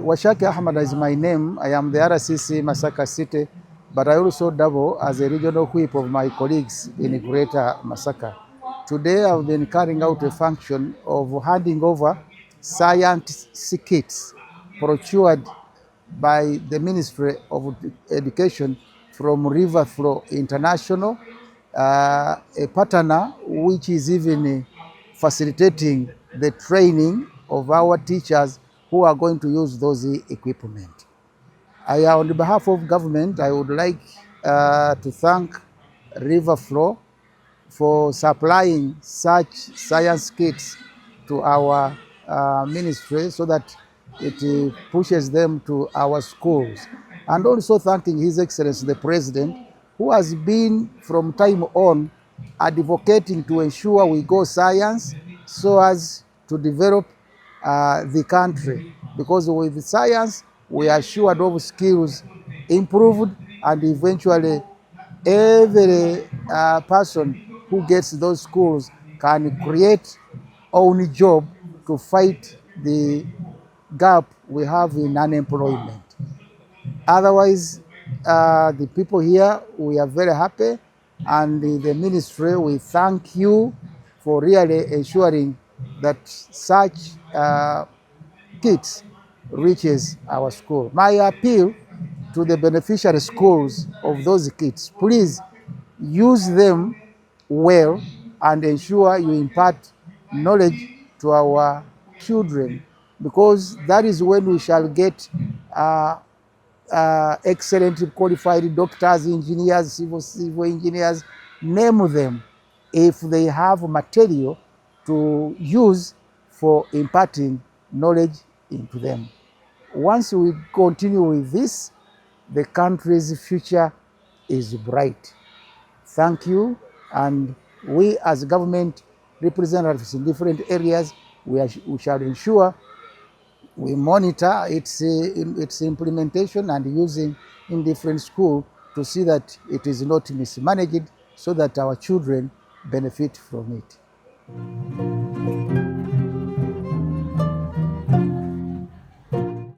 Washaki Ahmad is my name. I am the RCC Masaka City, but I also double as a regional whip of my colleagues in Greater Masaka. Today I've been carrying out a function of handing over science kits procured by the Ministry of Education from Riverflow International, a partner which is even facilitating the training of our teachers who are going to use those equipment. On behalf of government, I would like to thank Riverflow for supplying such science kits to our ministry so that it pushes them to our schools. And also thanking His Excellency the President, who has been from time on advocating to ensure we go science so as to develop the country. Because with science, we are assured of skills improved, and eventually every person who gets those schools can create own job to fight the gap we have in unemployment. Otherwise, the people here, we are very happy, and the ministry, we thank you for really ensuring that such kits reaches our school. My appeal to the beneficiary schools of those kits, please use them well and ensure you impart knowledge to our children, because that is when we shall get excellent qualified doctors, engineers, civil engineers, name them, if they have material to use for imparting knowledge into them. Once we continue with this, the country's future is bright. Thank you, and we as government representatives in different areas, we shall ensure we monitor its implementation and using in different schools to see that it is not mismanaged, so that our children benefit from it.